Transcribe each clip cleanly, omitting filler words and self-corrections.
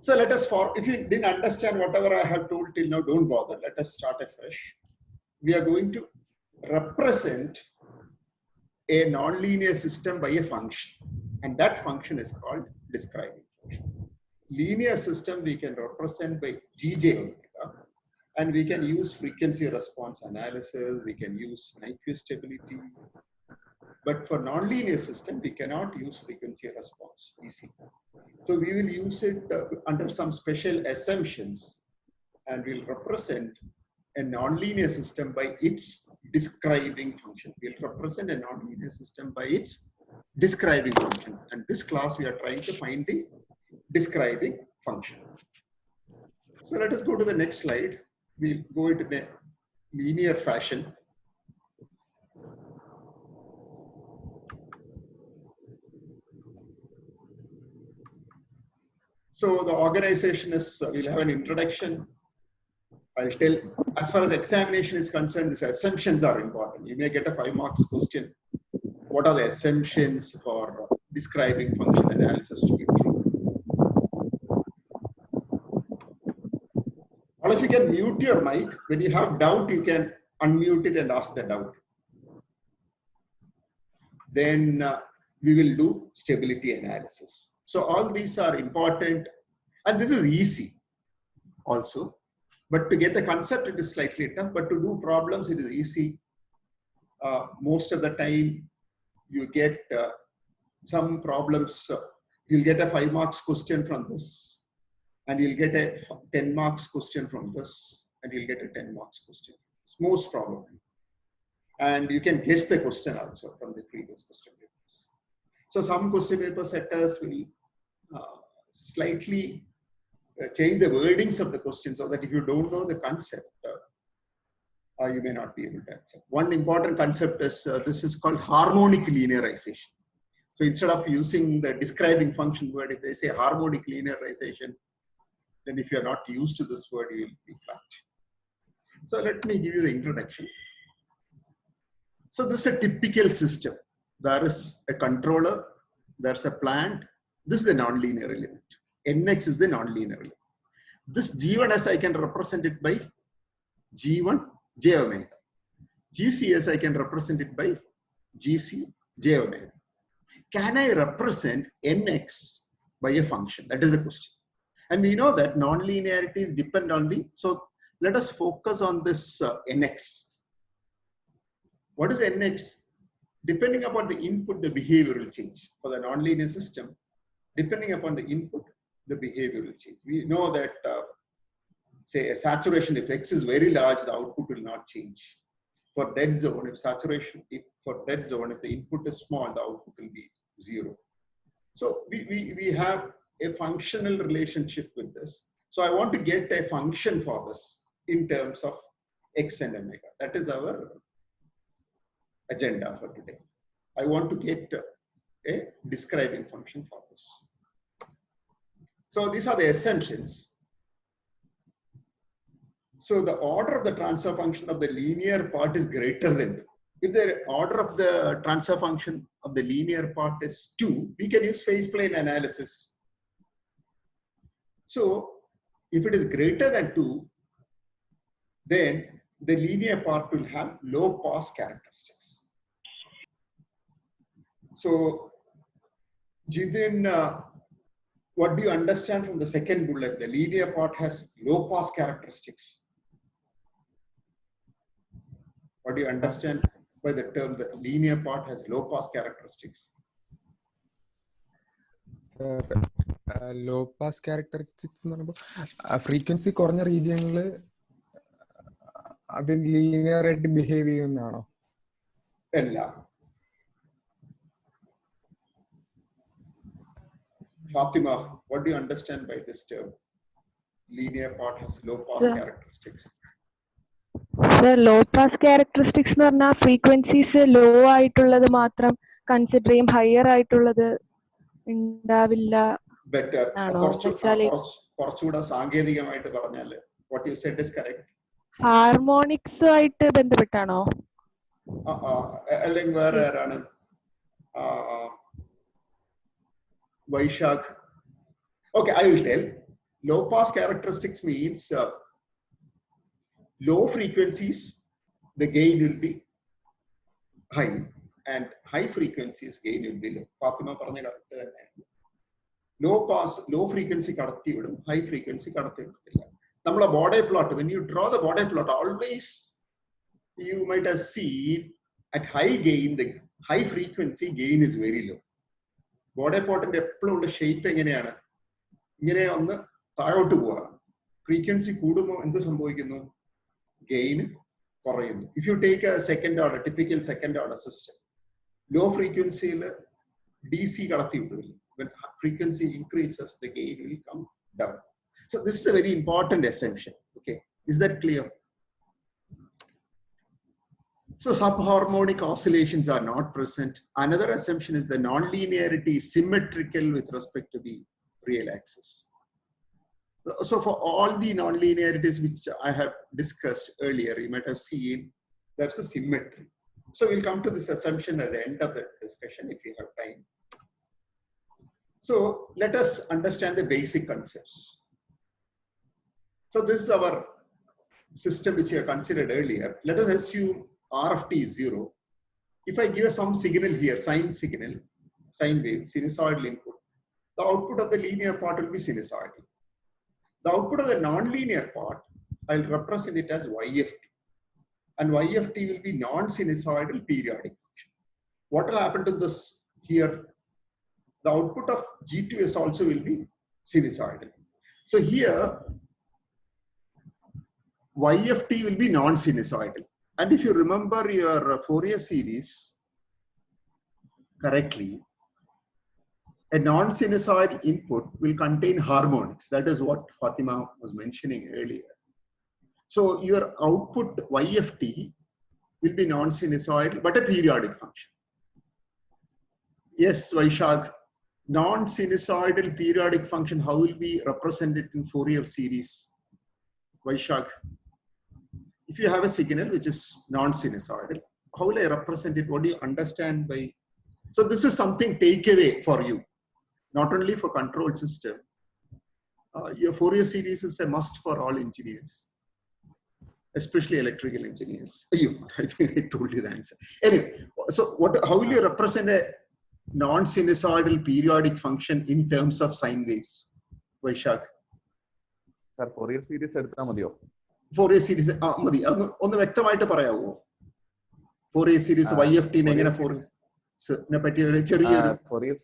So let us, if you didn't understand whatever I have told till now, don't bother. Let us start afresh. We are going to represent a nonlinear system by a function. And that function is called describing function. Linear system we can represent by Gj omega. And we can use frequency response analysis. We can use Nyquist stability. But for nonlinear system, we cannot use frequency response, EC. So we will use it under some special assumptions, and we'll represent a nonlinear system by its describing function. We'll represent a nonlinear system by its describing function. And this class, we are trying to find the describing function. So let us go to the next slide. We'll go into a linear fashion. So the organization is, we'll have an introduction. I'll tell, as far as examination is concerned, these assumptions are important. You may get a 5 marks question. What are the assumptions for describing function analysis to be true? All of you can mute your mic. When you have doubt, you can unmute it and ask the doubt. Then we will do stability analysis. So all these are important, and this is easy also. But to get the concept, it is slightly tough. But to do problems, it is easy. Most of the time, you get some problems. You'll get a 5 marks question from this, and you'll get a 10 marks question from this, and you'll get a 10 marks question. It's most probably. And you can guess the question also from the previous question papers. So some question paper setters will slightly change the wordings of the question so that if you don't know the concept, you may not be able to answer. One important concept is this is called harmonic linearization. So instead of using the describing function word, if they say harmonic linearization, then if you're not used to this word, you will be flat. So let me give you the introduction. So this is a typical system. There is a controller, there's a plant. This is the nonlinear element. Nx is the nonlinear element. This G1s I can represent it by G1 j omega. GCs I can represent it by GC j omega. Can I represent Nx by a function? That is the question. And we know that nonlinearities depend on the, so let us focus on this Nx. What is Nx? Depending upon the input, the behavior will change. For the nonlinear system, depending upon the input, the behavior will change. We know that, say, a saturation, if X is very large, the output will not change. For dead zone, if saturation, if the input is small, the output will be 0. So we have a functional relationship with this. So I want to get a function for this in terms of X and omega. That is our agenda for today. I want to get a describing function for this. So these are the assumptions. So the order of the transfer function of the linear part is greater than 2. If the order of the transfer function of the linear part is 2, we can use phase plane analysis. So if it is greater than 2, then the linear part will have low pass characteristics. So Jithin, what do you understand from the second bullet? The linear part has low pass characteristics. What do you understand by the term the linear part has low pass characteristics? Low pass characteristics frequency corner region linear behavior. Fatima, what do you understand by this term? Linear part has low pass characteristics. Sir, low pass characteristics frequencies low ആയിട്ടുള്ളത് മാത്രം consider ചെയ്യും, higher ആയിട്ടുള്ളത് ഉണ്ടാവില്ല. Better. കുറച്ചുകൂടെ സാങ്കേതികമായിട്ട് പറഞ്ഞാൽ what you said is correct. Harmonics ആയിട്ട് ബന്ധപ്പെട്ടാണോ? അല്ലെങ്കിൽ വേറെ ആരാണ്? Vaishak. Okay, I will tell. low pass characteristics means low frequencies, the gain will be high, and high frequencies gain will be low. Fatima പറഞ്ഞ correct തന്നെയാണ്. Low pass, low frequency കടത്തി വിടും, high frequency കടത്തി വിടത്തില്ല. നമ്മളെ body plot, when you draw the body plot, always you might have seen at high gain, the high frequency gain is very low. Body plot ന്റെ എപ്പോഴും ഉള്ള shape എങ്ങനെയാണ്? ഇങ്ങനെ ഒന്ന് താഴോട്ട് പോവാണ്. ഫ്രീക്വൻസി കൂടുമ്പോൾ എന്ത് സംഭവിക്കുന്നു? ഗെയിൻ കുറയുന്നു. If you take a second order, typical second order system, low ഫ്രീക്വൻസിയിൽ DC കടത്തി വിടുകയില്ല. When frequency increases, the gain will come down. So this is a very important assumption. Okay, is that clear? So subharmonic oscillations are not present. Another assumption is the nonlinearity is symmetrical with respect to the real axis. So for all the nonlinearities which I have discussed earlier, you might have seen there's a symmetry. So we'll come to this assumption at the end of the discussion if we have time. So let us understand the basic concepts. So this is our system which we have considered earlier. Let us assume R of t is 0. If I give some signal here, sine signal, sine wave, sinusoidal input, the output of the linear part will be sinusoidal. The output of the non-linear part, I'll represent it as y of t. And y of t will be non-sinusoidal periodic function. What will happen to this here? The output of G2S also will be sinusoidal. So here, y of t will be non-sinusoidal. And if you remember your Fourier series correctly, a non-sinusoidal input will contain harmonics. That is what Fatima was mentioning earlier. So your output y of t will be non-sinusoidal, but a periodic function. Yes, Vaishak, non-sinusoidal periodic function, how will we represent it in Fourier series? Vaishak, if you have a signal which is non-sinusoidal, how will I represent it? What do you understand by? So this is something takeaway for you, not only for control system. Your Fourier series is a must for all engineers, especially electrical engineers. I think I told you the answer. Anyway, so how will you represent a non-sinusoidal periodic function in terms of sine waves? Vaishak. Sir, Fourier series എടുത്താൽ മതിയോ? Fourier series മതി. ഒന്ന് വ്യക്തമായിട്ട് പറയാവോ? Fourier series y of t എങ്ങനെ Fourier പറ്റി ഒരു ചെറിയൊരു Fourier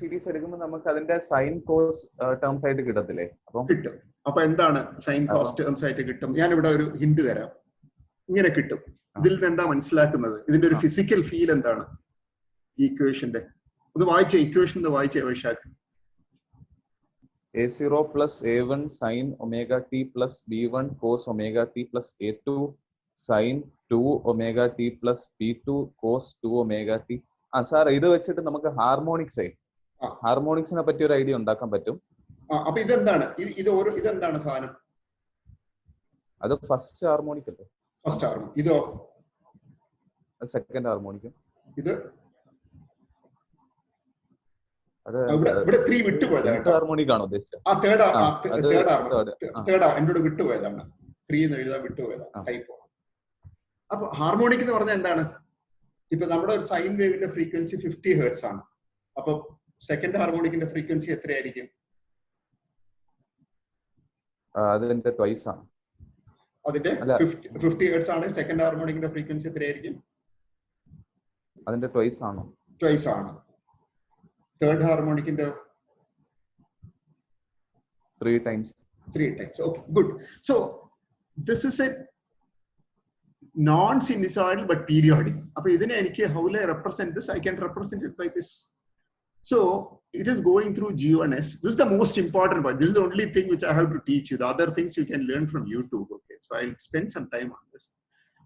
series എടുക്കുമ്പോൾ നമുക്ക് അതിന്റെ സൈൻ കോസ് ടേംസ് ആയിട്ട് കിട്ടത്തില്ലേ? അപ്പം കിട്ടും. അപ്പൊ എന്താണ് സൈൻ കോസ് ടേംസ് ആയിട്ട് കിട്ടും? ഞാൻ ഇവിടെ ഒരു ഹിന്റ് തരാം. ഇങ്ങനെ കിട്ടും. ഇതിൽ നിന്ന് എന്താ മനസ്സിലാക്കുന്നത്? ഇതിന്റെ ഒരു ഫിസിക്കൽ ഫീൽ എന്താണ്? ഈക്വേഷന്റെ ഒന്ന് വായിച്ച ഇക്വേഷൻ ഒന്ന് വായിച്ചേ Vaishakh. A0 plus A1 sin omega t plus B1 cos omega t plus A2 sin 2 omega t plus B2 cos 2 omega t. Sir ഇത് വെച്ചിട്ട് നമുക്ക് ഹാർമോണിക്സിനെ പറ്റി ഒരു ഐഡിയ ഉണ്ടാക്കാൻ പറ്റും. അപ്പൊ ഇതെന്താണ്? ഇതെന്താണ് സാധനം? അത് ഫസ്റ്റ് ഹാർമോണിക് അല്ലേ? First harmonic. ഇതോ? Second harmonic. ഇത് ഇവിടെ 3 വിട്ടുപോയതാണ്. ഹാർമോണിക് ആണോ ഉദ്ദേശിച്ചത്? തേർഡ് എന്നോട് വിട്ടുപോയതാണ്. 3 എന്ന് എഴുതാൻ വിട്ടുപോയതാണ് ടൈപ്പ്. അപ്പൊ ഹാർമോണിക് എന്ന് പറഞ്ഞാൽ എന്താണ്? ഇപ്പൊ നമ്മുടെ ഒരു സൈൻ വേവിന്റെ ഫ്രീക്വൻസി 50 ഹെർട്സ് ആണ്. അപ്പൊ സെക്കൻഡ് ഹാർമോണിക്കിന്റെ ഫ്രീക്വൻസി എത്രയായിരിക്കും? അതിന്റെ ട്വൈസ് ആണ്. അതിന്റെ 50 ഹെർട്സ് ആണ്. സെക്കൻഡ് ഹാർമോണിക്കിന്റെ ഫ്രീക്വൻസി എത്രയായിരിക്കും? അതിന്റെ ട്വൈസ് ആണോ? ട്വൈസ് ആണ്. തേർഡ് ഹാർമോണിക്കിന്റെ 3 times. Okay, good. So this is a non-sinusoidal but periodic. Appo idine enike how will I represent this? I can represent it by this. So it is going through G1S. This is the most important part. This is the only thing which I have to teach you. The other things you can learn from YouTube. Okay, so I'll spend some time on this.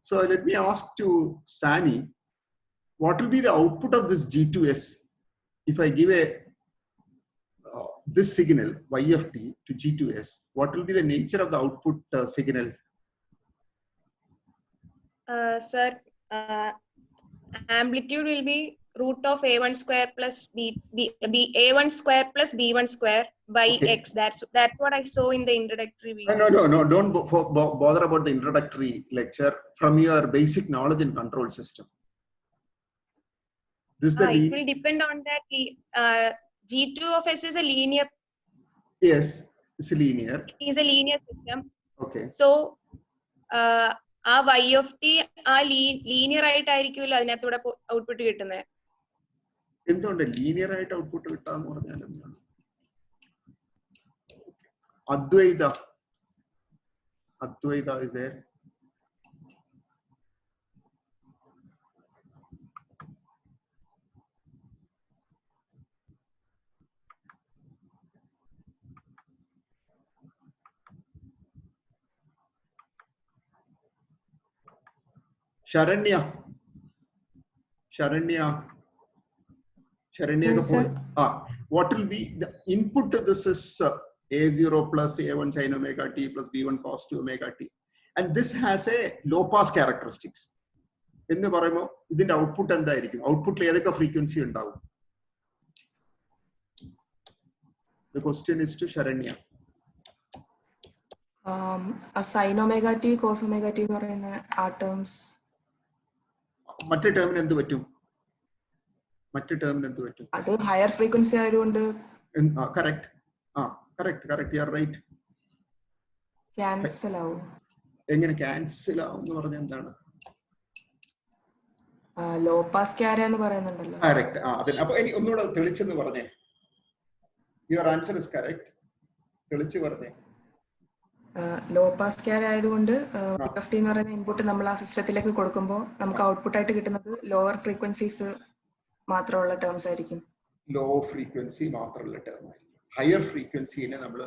So let me ask to Sani, what will be the output of this G2S if I give a this signal y of t to G2S? What will be the nature of the output signal? Sir, amplitude will be root of A1 square plus A1 square plus B1 square by Okay. X. That's what I saw in the introductory video. No. Don't bother about the introductory lecture from your basic knowledge in control system. This is the It will depend on that. G2 of S is a linear. Yes, it's linear. Is a linear system. Okay. So, ആ y of t ആ linear ആയിട്ടായിരിക്കുമല്ലോ അതിനകത്തൂടെ output കിട്ടുന്നത്. എന്തുകൊണ്ട് linear ആയിട്ട് output കിട്ടാന്ന് പറഞ്ഞാൽ എന്താണ്? Advaita is there. Sharanya Yes, sir. what will be the input to this is A0 plus A1 sin omega t plus B1 cos 2 omega t, and this has a low pass characteristics. എന്ന് പറയുമ്പോൾ ഇതിന്റെ output എന്തായിരിക്കും? ഔട്ട്പുട്ടിൽ ഏതൊക്കെ frequency ഉണ്ടാവും? The question is to Sharanya. Sin omega t, cos omega t എന്ന് പറയുന്ന ആ terms. മറ്റേ ടേമിന് എന്ത് പറ്റും? അത് ഹയർ ഫ്രീക്വൻസി ആയതുകൊണ്ട് correct, you are right. Cancel ആവും. എങ്ങനെ ക്യാൻസൽ ആവും എന്ന് പറഞ്ഞാൽ എന്താണ്? ലോ പാസ് ക്യാരി എന്ന് പറയുന്നുണ്ടല്ലോ. കറക്റ്റ്. അപ്പൊ ഇനി ഒന്നുകൂടെ തെളിച്ചെന്ന് പറഞ്ഞേ. Your answer is correct. തെളിച്ച് പറഞ്ഞേ. ലോ പാസ് ക്യാരി ആയതുകൊണ്ട് ടി എന്ന് പറയുന്ന ഇൻപുട്ട് നമ്മൾ ആ സിസ്റ്റത്തിലേക്ക് കൊടുക്കുമ്പോൾ നമുക്ക് ഔട്ട്പുട്ട് ആയിട്ട് കിട്ടുന്നത് ലോവർ ഫ്രീക്വൻസീസ് മാത്രമുള്ള ടേംസ് ആയിരിക്കും. ലോ ഫ്രീക്വൻസി മാത്രമുള്ള ടേം ആയിരിക്കും. ഹയർ ഫ്രീക്വൻസിനെ നമ്മൾ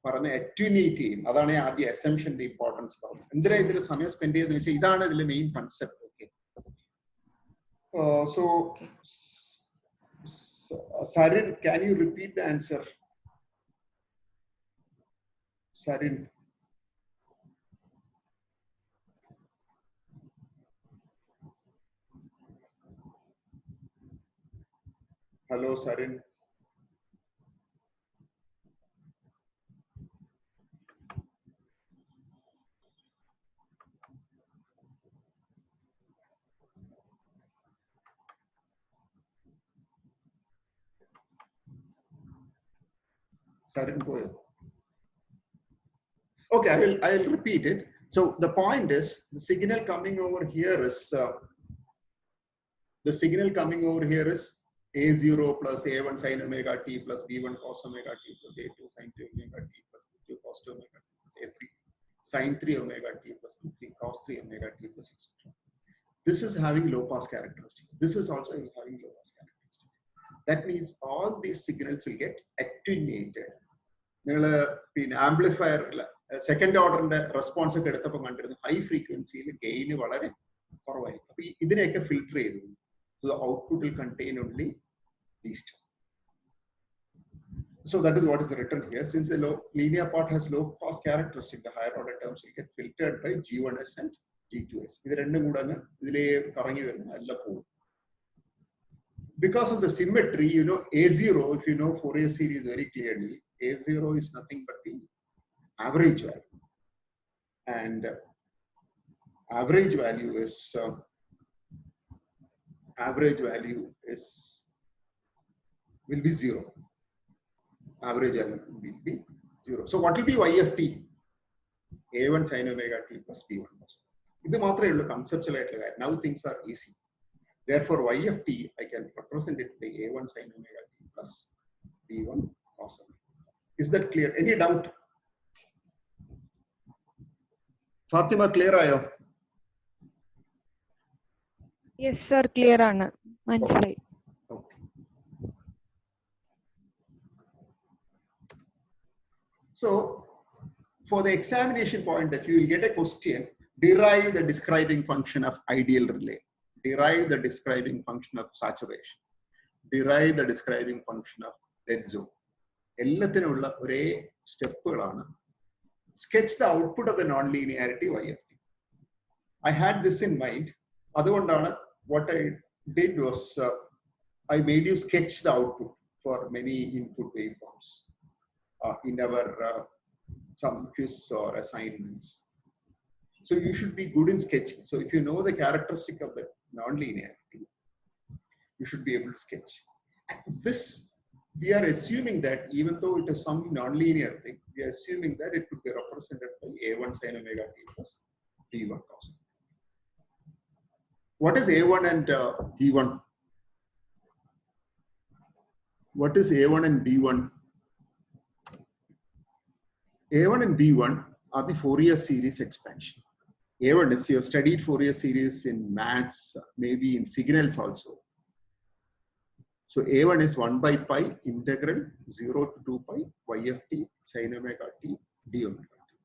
പറഞ്ഞ അറ്റ്യൂനേറ്റ് ചെയ്യും. അതാണ് ആദ്യ അസംഷന്റെ ഇമ്പോർട്ടൻസ് പറഞ്ഞത്. എന്തിനാ ഇതിൽ സമയം സ്പെൻഡ് ചെയ്തെന്ന് വെച്ചാൽ ഇതാണ് ഇതിലെ main concept. Okay. So Sarin, can you repeat the answer? Sarin. Hello, Sarin. Sarin Goyal. Okay, I will repeat it. So the point is, the signal coming over here is A0 plus A1 sin omega t plus B1 cos omega t plus A2 sin 3 omega t plus B2 cos 2 omega t plus A3 sin 3 omega t plus B3 cos 3 omega t plus etc. This is having low pass characteristics. This is also having low pass characteristics. That means all these signals will get attenuated. Amplifier second order response ഒക്കെ എടുത്തപ്പോൾ കണ്ടിരുന്നു high ഫ്രീക്വൻസിയിൽ gain വളരെ കുറവായിരിക്കും. അപ്പൊ ഇതിനെയൊക്കെ filter ചെയ്തു. So the output will contain only these two. So that is what is written here. Since the linear part has low pass characteristic, the higher order terms will get filtered by G1s and G2s. ഇത് രണ്ടും കൂടെ അങ്ങ് ഇതിലേ കറങ്ങി വരുന്നു അല്ല പോകും. Because of the symmetry, you know, A0, if you know Fourier series very clearly, A0 is nothing but the average value. And average value will be 0. Average value will be 0. So what will be y of t? A1 sin omega t plus B1 cos. This is the conceptual. Now things are easy. Therefore, y of t, I can represent it by A1 sin omega t plus B1 cos omega. Is that clear? Any doubt? Fatima, clear ayo? Yes, sir, clear ആണ്. മനസ്സിലായി. Okay. So, for the examination point of view, you will get a question, derive the describing function of ideal relay, derive the describing function of saturation, derive the describing function of dead zone. എല്ലാത്തിനുള്ള ഒരേ സ്റ്റെപ്പുകളാണ്. Sketch the output of the nonlinearity YFT. I had this in mind. അതുകൊണ്ടാണ് what I did was I made you sketch the output for many input waveforms. in our some quiz or assignments. So you should be good in sketching. So if you know the characteristic of the nonlinearity, you should be able to sketch. This, we are assuming that even though it is some nonlinear thing, we are assuming that it could be represented by A1 sin omega t plus B1 cos. What is A1 and B1? What is A1 and B1? A1 and B1 are the Fourier series expansion. A1 is, you have studied Fourier series in maths, maybe in signals also. So A1 is 1 by pi integral 0 to 2 pi yft sin omega t d omega t.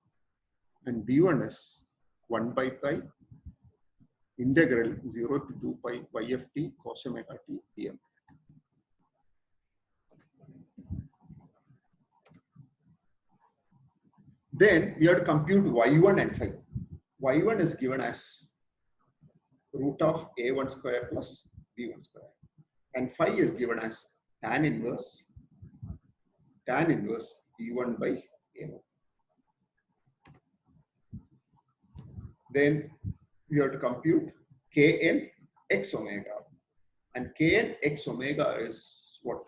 And B1 is 1 by pi integral 0 to 2 pi yft cos omega t d omega t. Then we have to compute y1 and phi. Y1 is given as root of A1 square plus B1 square. And phi is given as tan inverse B1 by A1. Then we have to compute Kn x omega. And Kn x omega is what?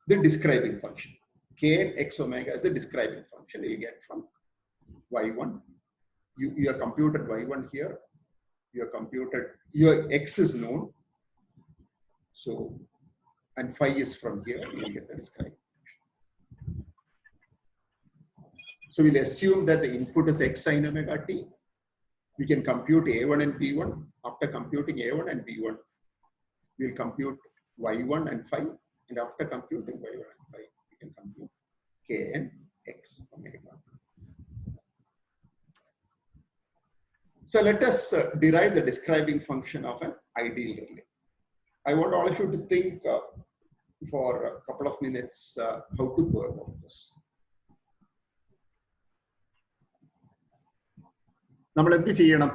The describing function. Kn x omega is the describing function you get from y1. You have computed y1 here. You have computed, your x is known. So, and phi is from here, you will get the describing function. So we'll assume that the input is x sin omega t. We can compute A1 and B1. After computing A1 and B1, we'll compute y1 and phi. And after computing y1 and phi, we can compute Kn x omega. So let us derive the describing function of an ideal relay. I want all of you to think for a couple of minutes how to go about this. നമ്മൾ എന്ത് ചെയ്യണം?